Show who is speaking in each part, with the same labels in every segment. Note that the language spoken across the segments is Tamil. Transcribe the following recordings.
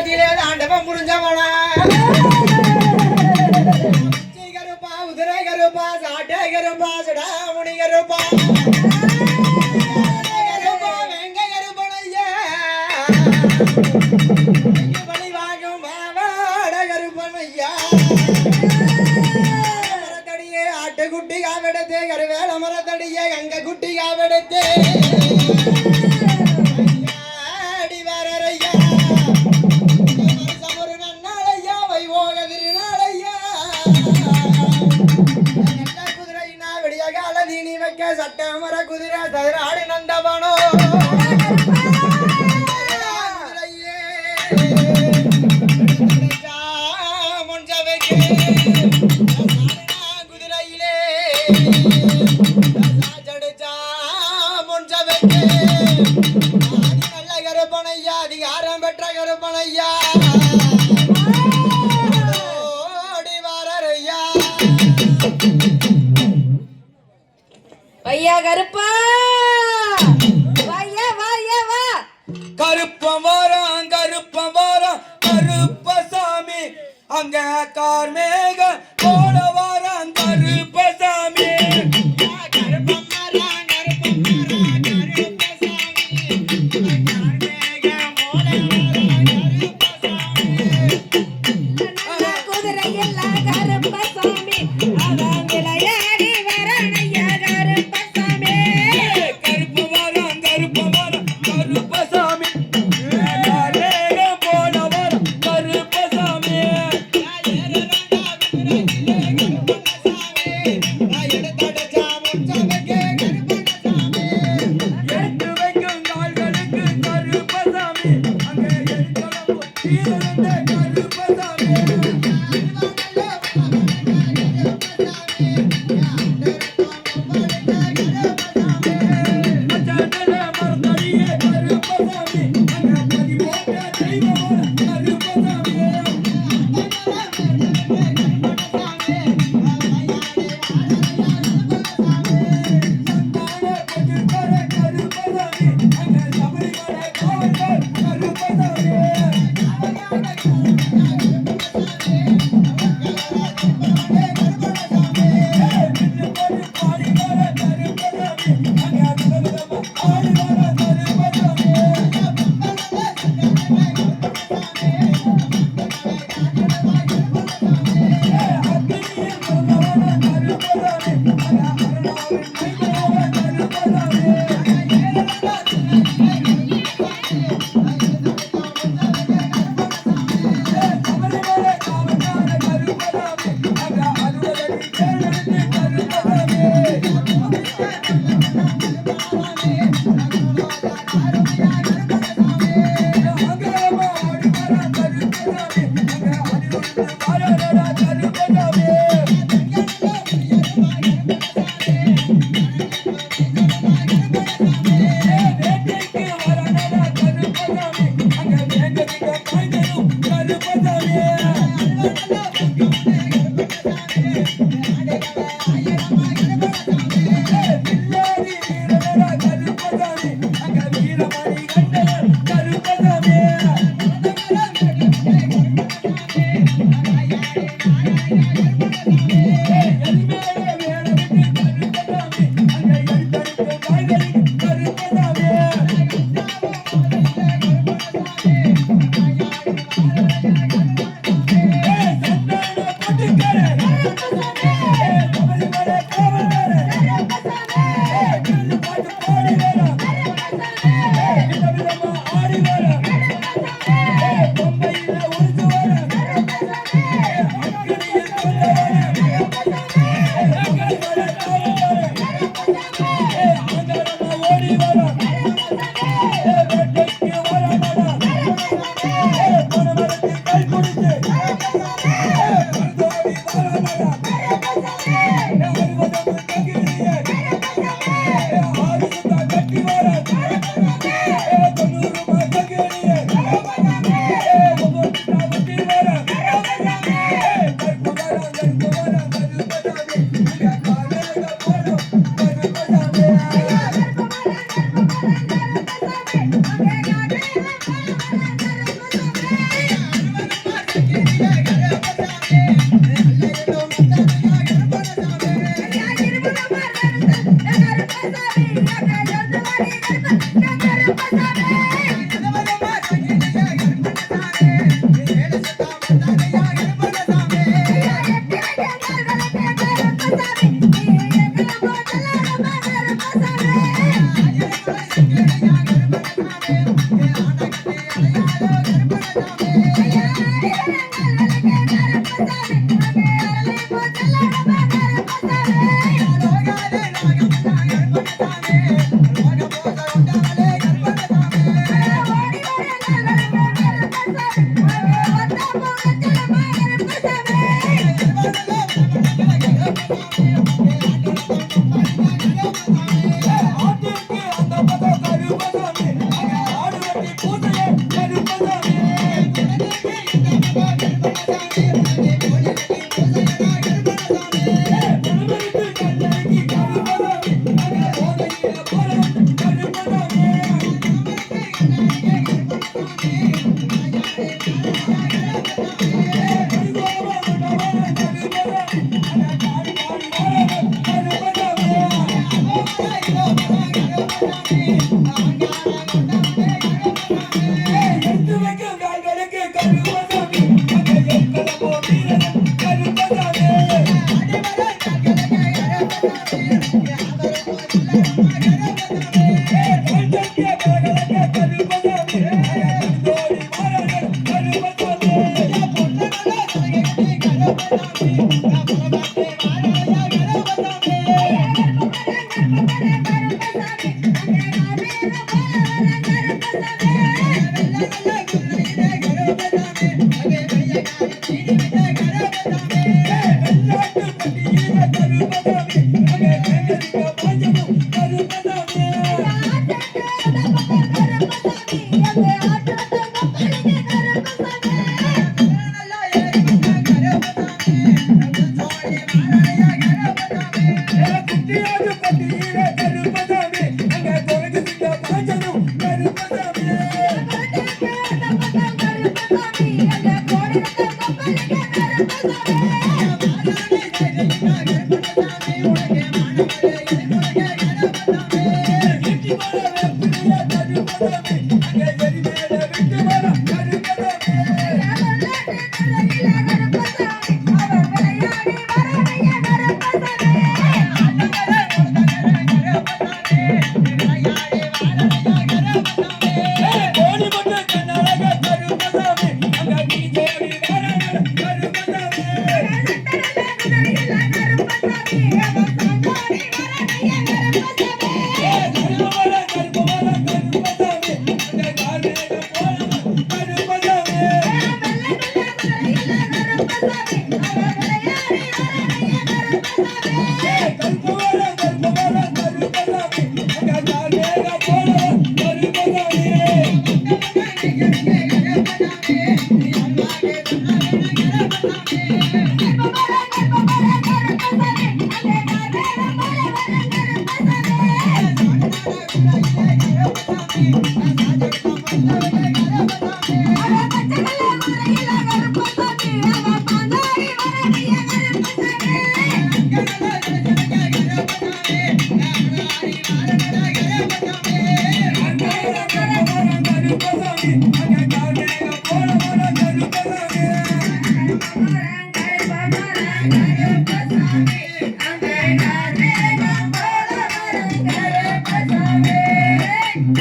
Speaker 1: உலகத்திலே ஆண்டவன் புரிஞ்சவனா கருப்பா உதிரை கருப்பா சாட்டை கருப்பா சடாமுனி கருப்பா கருப்பா வெங்க கருப்பனையா பழி வாங்கும் மாவாட கருப்பனையா மரத்தடியே ஆட்டுக்குட்டி காவெடுத்து கருவேல மரத்தடியே கங்க குட்டி காவெடுத்து சட்டமர குதிரை தகராடு நந்தவனோ குதிரையிலே நல்ல கருப்பனையா அதிகாரம் பெற்ற கருப்பனையா
Speaker 2: ஐயா கருப்பா வாயா வாயா வா
Speaker 1: கருப்பம் வரான் கருப்பசாமி அங்க கார்மேக போல வரான் கருப்பசாமி கருப்பம் வரான் கருப்பசாமி கார்மேக போல வரான் கருப்பசாமி
Speaker 2: குதிரை எல்லாம் கருப்பசாமி அதான் விளையாடி வரானையா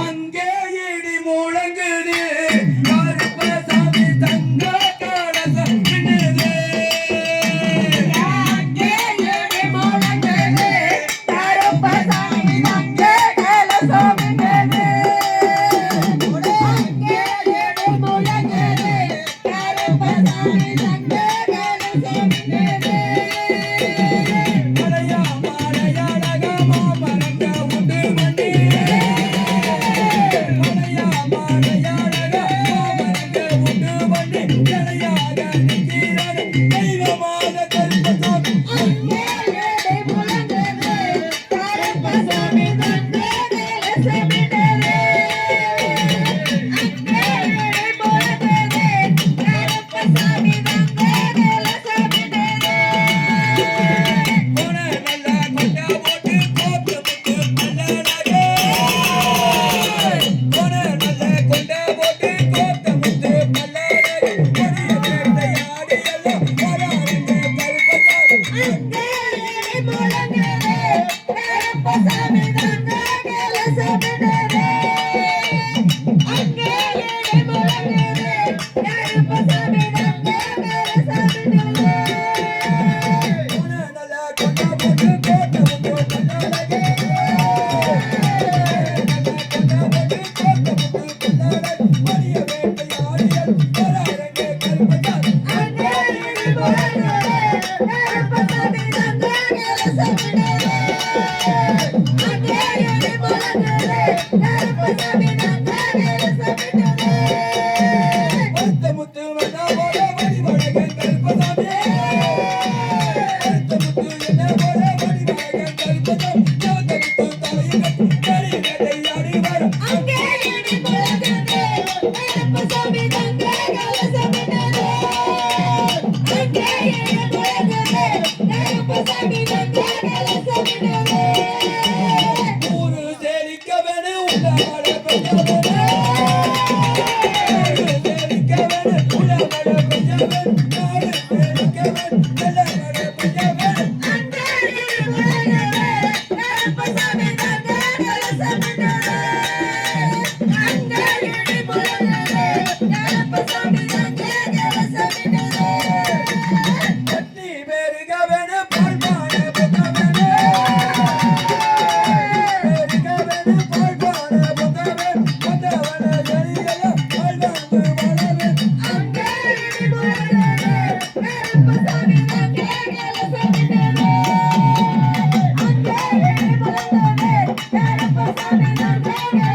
Speaker 1: அங்கே இடி முழங்குது கருப்பசாமி தங்க கலசம் மின்னுது.
Speaker 2: அங்கே இடி முழங்குது கருப்பசாமி தங்க கலசம் மின்னுது. அங்கே இடி முழங்குது கருப்பசாமி தங்க கலசம் மின்னுது.
Speaker 1: மலையா மாலையழகமா பறந்த உண்டு மண்டி. மலையா மாலையழகமா பறந்த உண்டு மண்டி. இலையாக நிற்கிறது தெய்வமாக கருப்பசாமி.
Speaker 2: அங்கே இடி முழங்குது கருப்பசாமி தங்க கலசம் மின்னுது. அங்கே இடி முழங்குது கருப்பசாமி தங்க கலசம் மின்னுது.
Speaker 1: கொன நல்லா கொண்டா போட்டு கோப்பு முத்து பல்லழகே. கொன நல்லா கொண்டா போட்டு கோப்பு முத்து பல்லழகே. கொடிய சேர்ந்த முத்து என்ன போல வடிவழகன் கருப்பசாமி முத்து என்ன போல வடிவழகன் கருப்பசாமி முத்து தலையில் கட்டி ஆடி வரும் ஊரு சேரிக்க வேணு உள்ள மழை பெய்ய வேணு சேரிக்க வேணு உள்ள மழை பெய்ய வேணு நாடு சேரிக்க வேணு நல்ல மழை பெய்ய வேணு கட்டி பேருக வேணு பால்பான பொக்க வேணு பேருக வேணு பால்பான பொக்க வேணு பொத்தவன ஜரிகைய பால்வாங்கு வாழ வேணு
Speaker 2: Thank you.